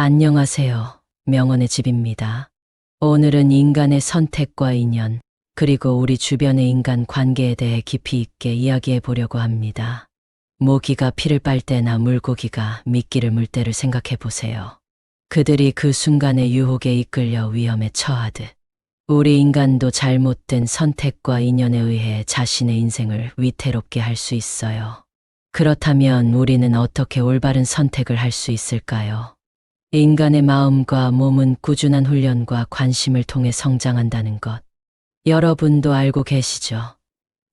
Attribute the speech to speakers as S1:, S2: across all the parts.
S1: 안녕하세요. 명언의 집입니다. 오늘은 인간의 선택과 인연, 그리고 우리 주변의 인간 관계에 대해 깊이 있게 이야기해 보려고 합니다. 모기가 피를 빨 때나 물고기가 미끼를 물 때를 생각해 보세요. 그들이 그 순간의 유혹에 이끌려 위험에 처하듯 우리 인간도 잘못된 선택과 인연에 의해 자신의 인생을 위태롭게 할 수 있어요. 그렇다면 우리는 어떻게 올바른 선택을 할 수 있을까요? 인간의 마음과 몸은 꾸준한 훈련과 관심을 통해 성장한다는 것. 여러분도 알고 계시죠?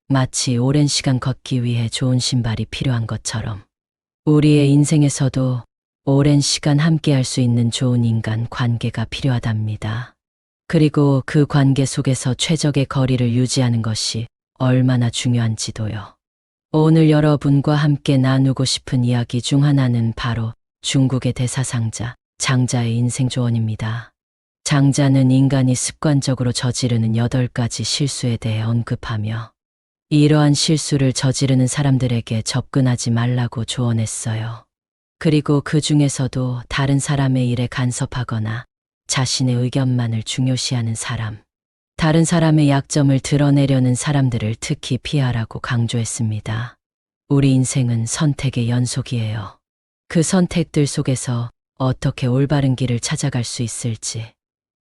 S1: 마치 오랜 시간 걷기 위해 좋은 신발이 필요한 것처럼 우리의 인생에서도 오랜 시간 함께 할 수 있는 좋은 인간 관계가 필요하답니다. 그리고 그 관계 속에서 최적의 거리를 유지하는 것이 얼마나 중요한지도요. 오늘 여러분과 함께 나누고 싶은 이야기 중 하나는 바로 중국의 대사상자, 장자의 인생 조언입니다. 장자는 인간이 습관적으로 저지르는 8가지 실수에 대해 언급하며 이러한 실수를 저지르는 사람들에게 접근하지 말라고 조언했어요. 그리고 그 중에서도 다른 사람의 일에 간섭하거나 자신의 의견만을 중요시하는 사람, 다른 사람의 약점을 드러내려는 사람들을 특히 피하라고 강조했습니다. 우리 인생은 선택의 연속이에요. 그 선택들 속에서 어떻게 올바른 길을 찾아갈 수 있을지,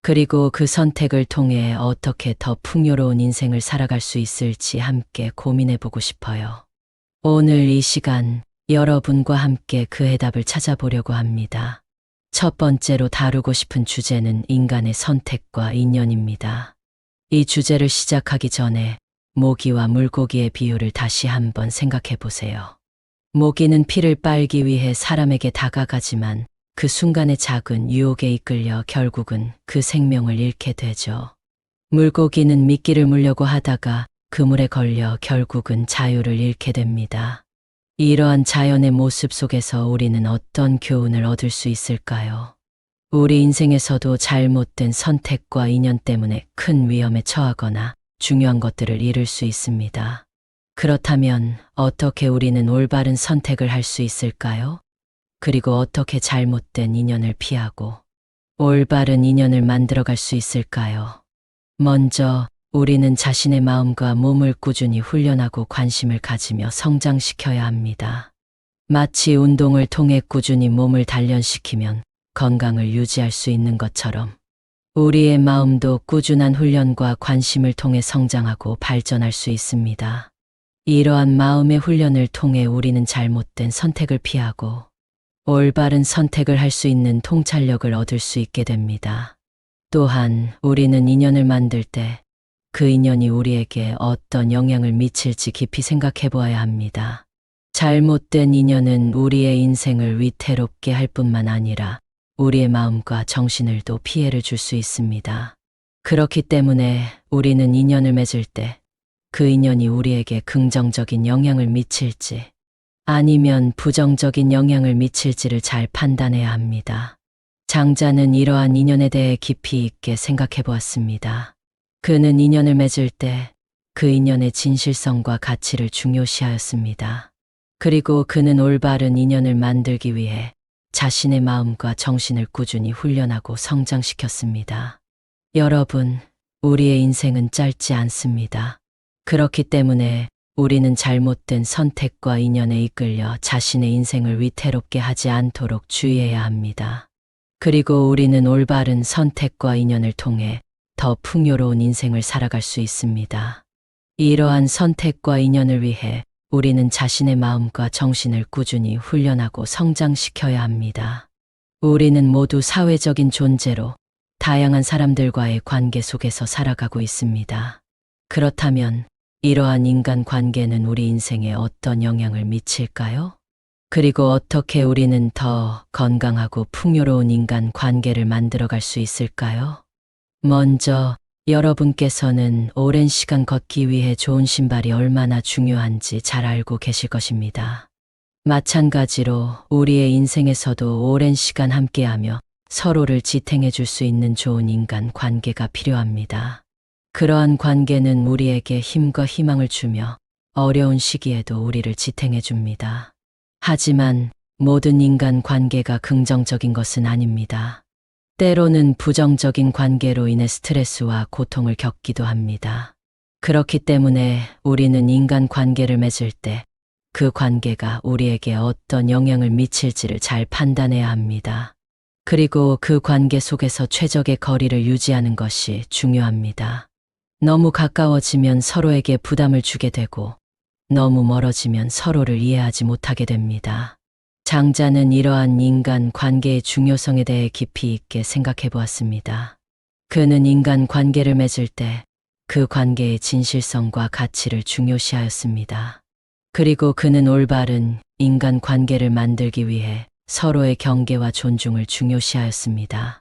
S1: 그리고 그 선택을 통해 어떻게 더 풍요로운 인생을 살아갈 수 있을지 함께 고민해보고 싶어요. 오늘 이 시간 여러분과 함께 그 해답을 찾아보려고 합니다. 첫 번째로 다루고 싶은 주제는 인간의 선택과 인연입니다. 이 주제를 시작하기 전에 모기와 물고기의 비유를 다시 한번 생각해 보세요. 모기는 피를 빨기 위해 사람에게 다가가지만 그 순간의 작은 유혹에 이끌려 결국은 그 생명을 잃게 되죠. 물고기는 미끼를 물려고 하다가 그물에 걸려 결국은 자유를 잃게 됩니다. 이러한 자연의 모습 속에서 우리는 어떤 교훈을 얻을 수 있을까요? 우리 인생에서도 잘못된 선택과 인연 때문에 큰 위험에 처하거나 중요한 것들을 잃을 수 있습니다. 그렇다면 어떻게 우리는 올바른 선택을 할 수 있을까요? 그리고 어떻게 잘못된 인연을 피하고 올바른 인연을 만들어갈 수 있을까요? 먼저 우리는 자신의 마음과 몸을 꾸준히 훈련하고 관심을 가지며 성장시켜야 합니다. 마치 운동을 통해 꾸준히 몸을 단련시키면 건강을 유지할 수 있는 것처럼 우리의 마음도 꾸준한 훈련과 관심을 통해 성장하고 발전할 수 있습니다. 이러한 마음의 훈련을 통해 우리는 잘못된 선택을 피하고 올바른 선택을 할 수 있는 통찰력을 얻을 수 있게 됩니다. 또한 우리는 인연을 만들 때 그 인연이 우리에게 어떤 영향을 미칠지 깊이 생각해 보아야 합니다. 잘못된 인연은 우리의 인생을 위태롭게 할 뿐만 아니라 우리의 마음과 정신을도 피해를 줄 수 있습니다. 그렇기 때문에 우리는 인연을 맺을 때 그 인연이 우리에게 긍정적인 영향을 미칠지 아니면 부정적인 영향을 미칠지를 잘 판단해야 합니다. 장자는 이러한 인연에 대해 깊이 있게 생각해 보았습니다. 그는 인연을 맺을 때 그 인연의 진실성과 가치를 중요시하였습니다. 그리고 그는 올바른 인연을 만들기 위해 자신의 마음과 정신을 꾸준히 훈련하고 성장시켰습니다. 여러분, 우리의 인생은 짧지 않습니다. 그렇기 때문에 우리는 잘못된 선택과 인연에 이끌려 자신의 인생을 위태롭게 하지 않도록 주의해야 합니다. 그리고 우리는 올바른 선택과 인연을 통해 더 풍요로운 인생을 살아갈 수 있습니다. 이러한 선택과 인연을 위해 우리는 자신의 마음과 정신을 꾸준히 훈련하고 성장시켜야 합니다. 우리는 모두 사회적인 존재로 다양한 사람들과의 관계 속에서 살아가고 있습니다. 그렇다면 이러한 인간 관계는 우리 인생에 어떤 영향을 미칠까요? 그리고 어떻게 우리는 더 건강하고 풍요로운 인간 관계를 만들어갈 수 있을까요? 먼저 여러분께서는 오랜 시간 걷기 위해 좋은 신발이 얼마나 중요한지 잘 알고 계실 것입니다. 마찬가지로 우리의 인생에서도 오랜 시간 함께하며 서로를 지탱해 줄 수 있는 좋은 인간 관계가 필요합니다. 그러한 관계는 우리에게 힘과 희망을 주며 어려운 시기에도 우리를 지탱해 줍니다. 하지만 모든 인간 관계가 긍정적인 것은 아닙니다. 때로는 부정적인 관계로 인해 스트레스와 고통을 겪기도 합니다. 그렇기 때문에 우리는 인간 관계를 맺을 때 그 관계가 우리에게 어떤 영향을 미칠지를 잘 판단해야 합니다. 그리고 그 관계 속에서 최적의 거리를 유지하는 것이 중요합니다. 너무 가까워지면 서로에게 부담을 주게 되고 너무 멀어지면 서로를 이해하지 못하게 됩니다. 장자는 이러한 인간 관계의 중요성에 대해 깊이 있게 생각해 보았습니다. 그는 인간 관계를 맺을 때 그 관계의 진실성과 가치를 중요시하였습니다. 그리고 그는 올바른 인간 관계를 만들기 위해 서로의 경계와 존중을 중요시하였습니다.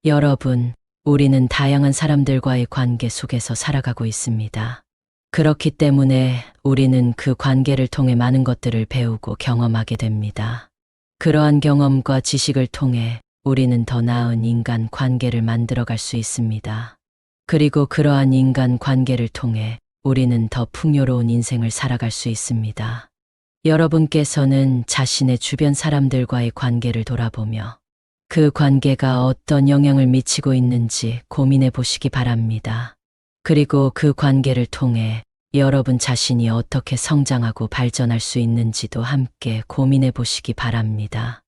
S1: 여러분, 우리는 다양한 사람들과의 관계 속에서 살아가고 있습니다. 그렇기 때문에 우리는 그 관계를 통해 많은 것들을 배우고 경험하게 됩니다. 그러한 경험과 지식을 통해 우리는 더 나은 인간 관계를 만들어갈 수 있습니다. 그리고 그러한 인간 관계를 통해 우리는 더 풍요로운 인생을 살아갈 수 있습니다. 여러분께서는 자신의 주변 사람들과의 관계를 돌아보며 그 관계가 어떤 영향을 미치고 있는지 고민해 보시기 바랍니다. 그리고 그 관계를 통해 여러분 자신이 어떻게 성장하고 발전할 수 있는지도 함께 고민해 보시기 바랍니다.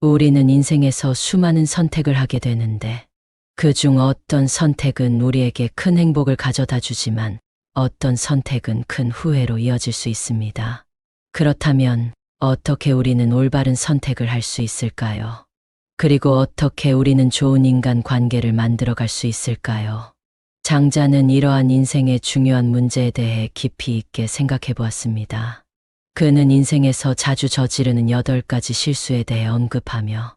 S1: 우리는 인생에서 수많은 선택을 하게 되는데 그중 어떤 선택은 우리에게 큰 행복을 가져다 주지만 어떤 선택은 큰 후회로 이어질 수 있습니다. 그렇다면 어떻게 우리는 올바른 선택을 할 수 있을까요? 그리고 어떻게 우리는 좋은 인간 관계를 만들어갈 수 있을까요? 장자는 이러한 인생의 중요한 문제에 대해 깊이 있게 생각해 보았습니다. 그는 인생에서 자주 저지르는 8가지 실수에 대해 언급하며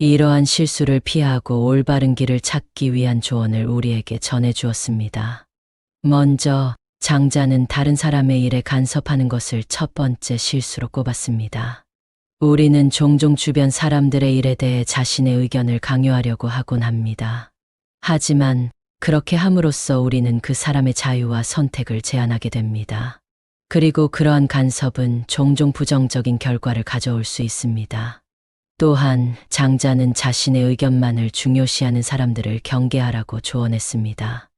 S1: 이러한 실수를 피하고 올바른 길을 찾기 위한 조언을 우리에게 전해 주었습니다. 먼저 장자는 다른 사람의 일에 간섭하는 것을 첫 번째 실수로 꼽았습니다. 우리는 종종 주변 사람들의 일에 대해 자신의 의견을 강요하려고 하곤 합니다. 하지만 그렇게 함으로써 우리는 그 사람의 자유와 선택을 제한하게 됩니다. 그리고 그러한 간섭은 종종 부정적인 결과를 가져올 수 있습니다. 또한 장자는 자신의 의견만을 중요시하는 사람들을 경계하라고 조언했습니다.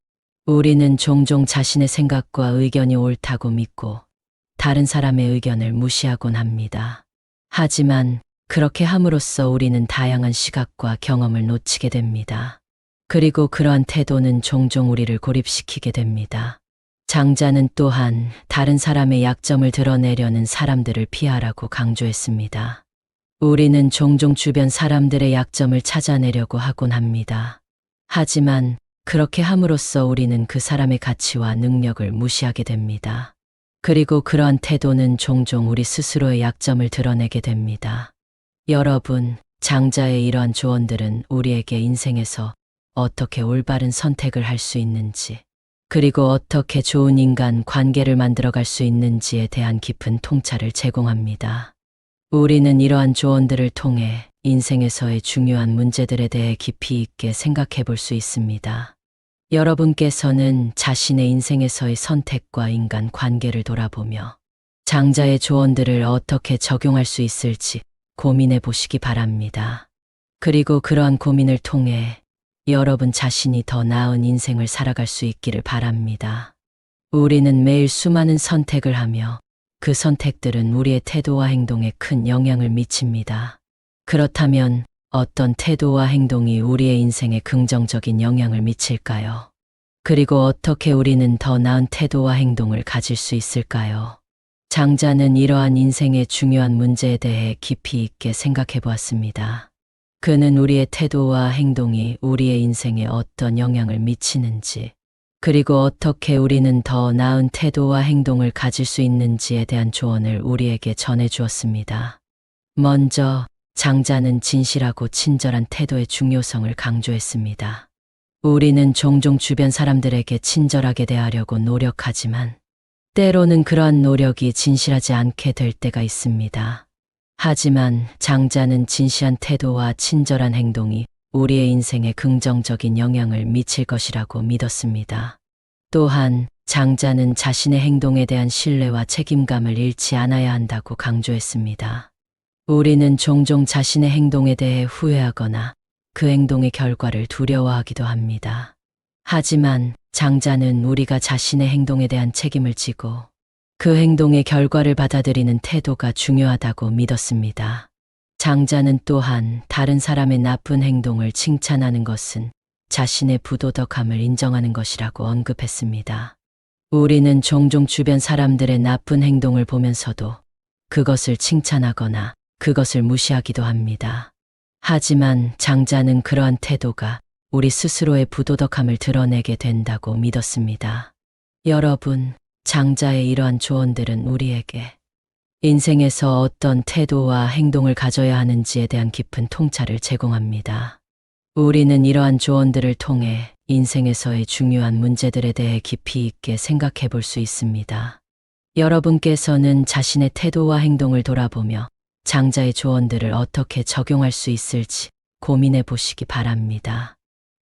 S1: 우리는 종종 자신의 생각과 의견이 옳다고 믿고 다른 사람의 의견을 무시하곤 합니다. 하지만 그렇게 함으로써 우리는 다양한 시각과 경험을 놓치게 됩니다. 그리고 그러한 태도는 종종 우리를 고립시키게 됩니다. 장자는 또한 다른 사람의 약점을 드러내려는 사람들을 피하라고 강조했습니다. 우리는 종종 주변 사람들의 약점을 찾아내려고 하곤 합니다. 하지만 그렇게 함으로써 우리는 그 사람의 가치와 능력을 무시하게 됩니다. 그리고 그러한 태도는 종종 우리 스스로의 약점을 드러내게 됩니다. 여러분, 장자의 이러한 조언들은 우리에게 인생에서 어떻게 올바른 선택을 할 수 있는지, 그리고 어떻게 좋은 인간 관계를 만들어갈 수 있는지에 대한 깊은 통찰을 제공합니다. 우리는 이러한 조언들을 통해 인생에서의 중요한 문제들에 대해 깊이 있게 생각해 볼 수 있습니다. 여러분께서는 자신의 인생에서의 선택과 인간 관계를 돌아보며 장자의 조언들을 어떻게 적용할 수 있을지 고민해 보시기 바랍니다. 그리고 그러한 고민을 통해 여러분 자신이 더 나은 인생을 살아갈 수 있기를 바랍니다. 우리는 매일 수많은 선택을 하며 그 선택들은 우리의 태도와 행동에 큰 영향을 미칩니다. 그렇다면 어떤 태도와 행동이 우리의 인생에 긍정적인 영향을 미칠까요? 그리고 어떻게 우리는 더 나은 태도와 행동을 가질 수 있을까요? 장자는 이러한 인생의 중요한 문제에 대해 깊이 있게 생각해 보았습니다. 그는 우리의 태도와 행동이 우리의 인생에 어떤 영향을 미치는지, 그리고 어떻게 우리는 더 나은 태도와 행동을 가질 수 있는지에 대한 조언을 우리에게 전해 주었습니다. 먼저 장자는 진실하고 친절한 태도의 중요성을 강조했습니다. 우리는 종종 주변 사람들에게 친절하게 대하려고 노력하지만 때로는 그러한 노력이 진실하지 않게 될 때가 있습니다. 하지만 장자는 진실한 태도와 친절한 행동이 우리의 인생에 긍정적인 영향을 미칠 것이라고 믿었습니다. 또한 장자는 자신의 행동에 대한 신뢰와 책임감을 잃지 않아야 한다고 강조했습니다. 우리는 종종 자신의 행동에 대해 후회하거나 그 행동의 결과를 두려워하기도 합니다. 하지만 장자는 우리가 자신의 행동에 대한 책임을 지고 그 행동의 결과를 받아들이는 태도가 중요하다고 믿었습니다. 장자는 또한 다른 사람의 나쁜 행동을 칭찬하는 것은 자신의 부도덕함을 인정하는 것이라고 언급했습니다. 우리는 종종 주변 사람들의 나쁜 행동을 보면서도 그것을 칭찬하거나 그것을 무시하기도 합니다. 하지만 장자는 그러한 태도가 우리 스스로의 부도덕함을 드러내게 된다고 믿었습니다. 여러분, 장자의 이러한 조언들은 우리에게 인생에서 어떤 태도와 행동을 가져야 하는지에 대한 깊은 통찰을 제공합니다. 우리는 이러한 조언들을 통해 인생에서의 중요한 문제들에 대해 깊이 있게 생각해 볼 수 있습니다. 여러분께서는 자신의 태도와 행동을 돌아보며 장자의 조언들을 어떻게 적용할 수 있을지 고민해 보시기 바랍니다.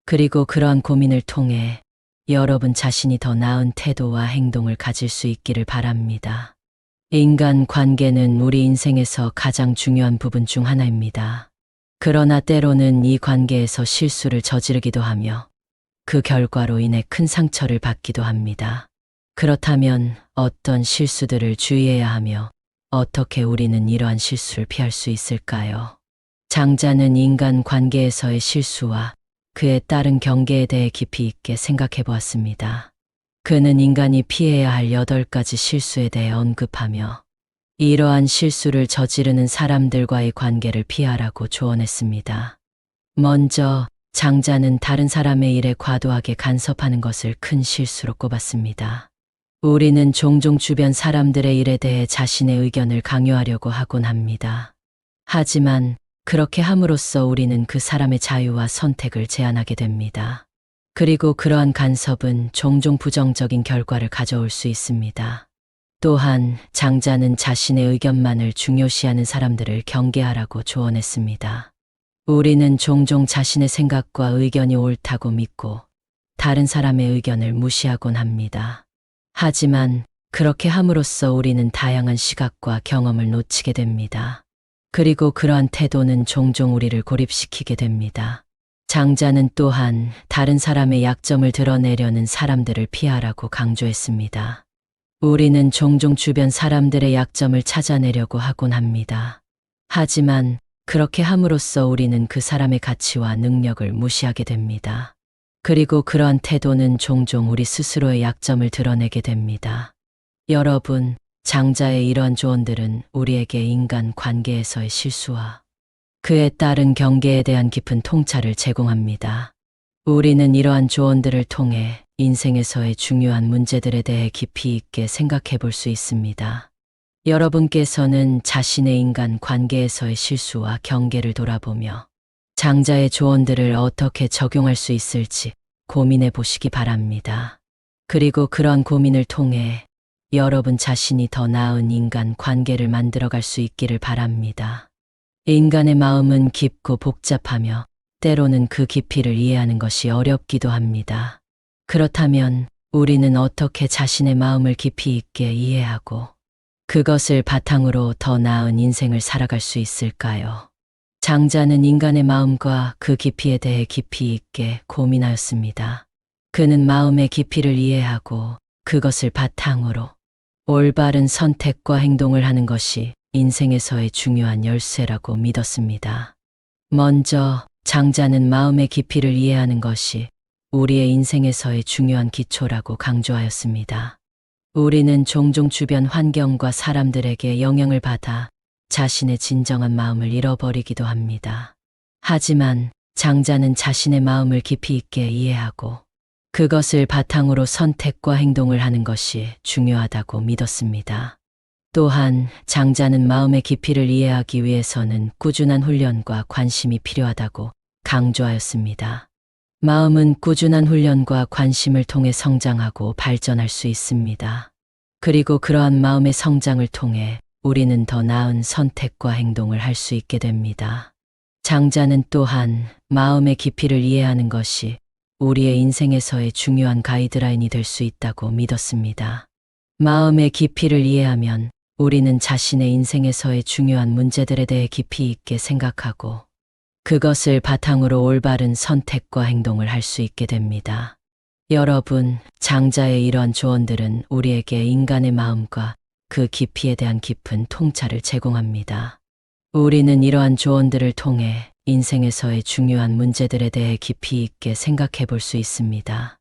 S1: 그리고 그러한 고민을 통해 여러분 자신이 더 나은 태도와 행동을 가질 수 있기를 바랍니다. 인간 관계는 우리 인생에서 가장 중요한 부분 중 하나입니다. 그러나 때로는 이 관계에서 실수를 저지르기도 하며 그 결과로 인해 큰 상처를 받기도 합니다. 그렇다면 어떤 실수들을 주의해야 하며 어떻게 우리는 이러한 실수를 피할 수 있을까요? 장자는 인간 관계에서의 실수와 그에 따른 경계에 대해 깊이 있게 생각해 보았습니다. 그는 인간이 피해야 할 8가지 실수에 대해 언급하며 이러한 실수를 저지르는 사람들과의 관계를 피하라고 조언했습니다. 먼저 장자는 다른 사람의 일에 과도하게 간섭하는 것을 큰 실수로 꼽았습니다. 우리는 종종 주변 사람들의 일에 대해 자신의 의견을 강요하려고 하곤 합니다. 하지만 그렇게 함으로써 우리는 그 사람의 자유와 선택을 제한하게 됩니다. 그리고 그러한 간섭은 종종 부정적인 결과를 가져올 수 있습니다. 또한 장자는 자신의 의견만을 중요시하는 사람들을 경계하라고 조언했습니다. 우리는 종종 자신의 생각과 의견이 옳다고 믿고 다른 사람의 의견을 무시하곤 합니다. 하지만 그렇게 함으로써 우리는 다양한 시각과 경험을 놓치게 됩니다. 그리고 그러한 태도는 종종 우리를 고립시키게 됩니다. 장자는 또한 다른 사람의 약점을 드러내려는 사람들을 피하라고 강조했습니다. 우리는 종종 주변 사람들의 약점을 찾아내려고 하곤 합니다. 하지만 그렇게 함으로써 우리는 그 사람의 가치와 능력을 무시하게 됩니다. 그리고 그러한 태도는 종종 우리 스스로의 약점을 드러내게 됩니다. 여러분, 장자의 이러한 조언들은 우리에게 인간 관계에서의 실수와 그에 따른 경계에 대한 깊은 통찰을 제공합니다. 우리는 이러한 조언들을 통해 인생에서의 중요한 문제들에 대해 깊이 있게 생각해 볼 수 있습니다. 여러분께서는 자신의 인간 관계에서의 실수와 경계를 돌아보며 장자의 조언들을 어떻게 적용할 수 있을지 고민해 보시기 바랍니다. 그리고 그런 고민을 통해 여러분 자신이 더 나은 인간 관계를 만들어갈 수 있기를 바랍니다. 인간의 마음은 깊고 복잡하며 때로는 그 깊이를 이해하는 것이 어렵기도 합니다. 그렇다면 우리는 어떻게 자신의 마음을 깊이 있게 이해하고 그것을 바탕으로 더 나은 인생을 살아갈 수 있을까요? 장자는 인간의 마음과 그 깊이에 대해 깊이 있게 고민하였습니다. 그는 마음의 깊이를 이해하고 그것을 바탕으로 올바른 선택과 행동을 하는 것이 인생에서의 중요한 열쇠라고 믿었습니다. 먼저 장자는 마음의 깊이를 이해하는 것이 우리의 인생에서의 중요한 기초라고 강조하였습니다. 우리는 종종 주변 환경과 사람들에게 영향을 받아 자신의 진정한 마음을 잃어버리기도 합니다. 하지만 장자는 자신의 마음을 깊이 있게 이해하고 그것을 바탕으로 선택과 행동을 하는 것이 중요하다고 믿었습니다. 또한 장자는 마음의 깊이를 이해하기 위해서는 꾸준한 훈련과 관심이 필요하다고 강조하였습니다. 마음은 꾸준한 훈련과 관심을 통해 성장하고 발전할 수 있습니다. 그리고 그러한 마음의 성장을 통해 우리는 더 나은 선택과 행동을 할 수 있게 됩니다. 장자는 또한 마음의 깊이를 이해하는 것이 우리의 인생에서의 중요한 가이드라인이 될 수 있다고 믿었습니다. 마음의 깊이를 이해하면 우리는 자신의 인생에서의 중요한 문제들에 대해 깊이 있게 생각하고 그것을 바탕으로 올바른 선택과 행동을 할 수 있게 됩니다. 여러분, 장자의 이러한 조언들은 우리에게 인간의 마음과 그 깊이에 대한 깊은 통찰을 제공합니다. 우리는 이러한 조언들을 통해 인생에서의 중요한 문제들에 대해 깊이 있게 생각해 볼 수 있습니다.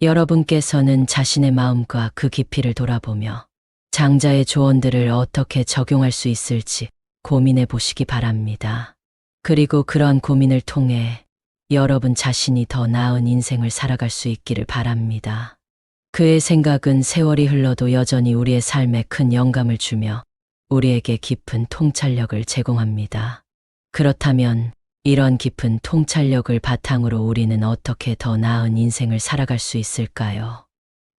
S1: 여러분께서는 자신의 마음과 그 깊이를 돌아보며 장자의 조언들을 어떻게 적용할 수 있을지 고민해 보시기 바랍니다. 그리고 그러한 고민을 통해 여러분 자신이 더 나은 인생을 살아갈 수 있기를 바랍니다. 그의 생각은 세월이 흘러도 여전히 우리의 삶에 큰 영감을 주며 우리에게 깊은 통찰력을 제공합니다. 그렇다면 이런 깊은 통찰력을 바탕으로 우리는 어떻게 더 나은 인생을 살아갈 수 있을까요?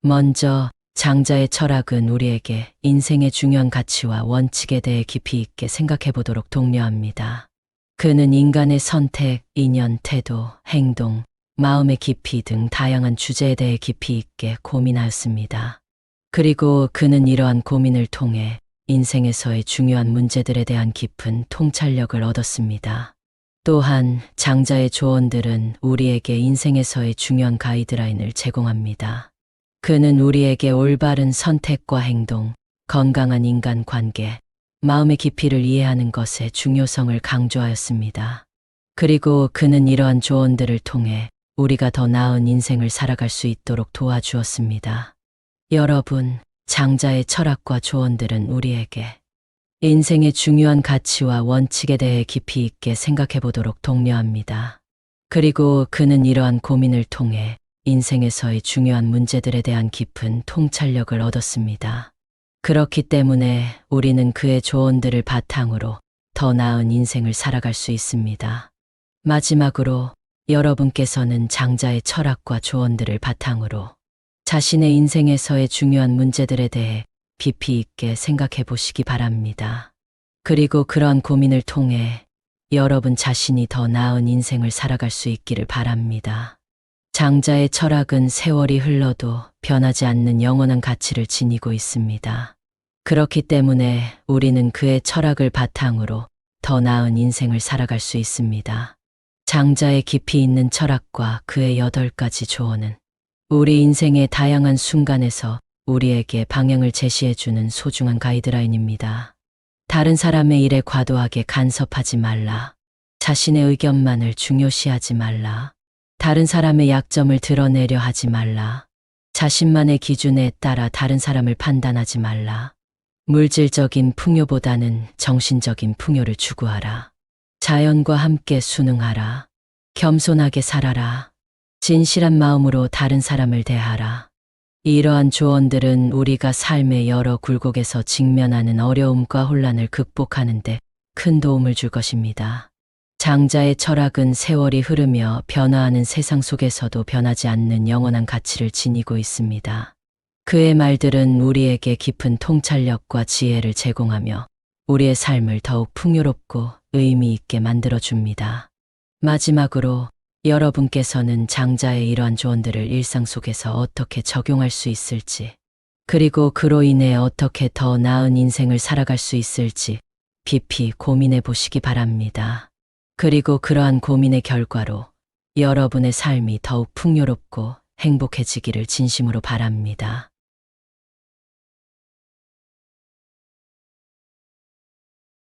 S1: 먼저 장자의 철학은 우리에게 인생의 중요한 가치와 원칙에 대해 깊이 있게 생각해 보도록 독려합니다. 그는 인간의 선택, 인연, 태도, 행동, 마음의 깊이 등 다양한 주제에 대해 깊이 있게 고민하였습니다. 그리고 그는 이러한 고민을 통해 인생에서의 중요한 문제들에 대한 깊은 통찰력을 얻었습니다. 또한 장자의 조언들은 우리에게 인생에서의 중요한 가이드라인을 제공합니다. 그는 우리에게 올바른 선택과 행동, 건강한 인간관계, 마음의 깊이를 이해하는 것의 중요성을 강조하였습니다. 그리고 그는 이러한 조언들을 통해 우리가 더 나은 인생을 살아갈 수 있도록 도와주었습니다. 여러분, 장자의 철학과 조언들은 우리에게 인생의 중요한 가치와 원칙에 대해 깊이 있게 생각해 보도록 독려합니다. 그리고 그는 이러한 고민을 통해 인생에서의 중요한 문제들에 대한 깊은 통찰력을 얻었습니다. 그렇기 때문에 우리는 그의 조언들을 바탕으로 더 나은 인생을 살아갈 수 있습니다. 마지막으로 여러분께서는 장자의 철학과 조언들을 바탕으로 자신의 인생에서의 중요한 문제들에 대해 깊이 있게 생각해 보시기 바랍니다. 그리고 그러한 고민을 통해 여러분 자신이 더 나은 인생을 살아갈 수 있기를 바랍니다. 장자의 철학은 세월이 흘러도 변하지 않는 영원한 가치를 지니고 있습니다. 그렇기 때문에 우리는 그의 철학을 바탕으로 더 나은 인생을 살아갈 수 있습니다. 장자의 깊이 있는 철학과 그의 8가지 조언은 우리 인생의 다양한 순간에서 우리에게 방향을 제시해주는 소중한 가이드라인입니다. 다른 사람의 일에 과도하게 간섭하지 말라. 자신의 의견만을 중요시하지 말라. 다른 사람의 약점을 드러내려 하지 말라. 자신만의 기준에 따라 다른 사람을 판단하지 말라. 물질적인 풍요보다는 정신적인 풍요를 추구하라. 자연과 함께 순응하라. 겸손하게 살아라. 진실한 마음으로 다른 사람을 대하라. 이러한 조언들은 우리가 삶의 여러 굴곡에서 직면하는 어려움과 혼란을 극복하는 데 큰 도움을 줄 것입니다. 장자의 철학은 세월이 흐르며 변화하는 세상 속에서도 변하지 않는 영원한 가치를 지니고 있습니다. 그의 말들은 우리에게 깊은 통찰력과 지혜를 제공하며 우리의 삶을 더욱 풍요롭고 의미 있게 만들어줍니다. 마지막으로 여러분께서는 장자의 이러한 조언들을 일상 속에서 어떻게 적용할 수 있을지, 그리고 그로 인해 어떻게 더 나은 인생을 살아갈 수 있을지 깊이 고민해 보시기 바랍니다. 그리고 그러한 고민의 결과로 여러분의 삶이 더욱 풍요롭고 행복해지기를 진심으로 바랍니다.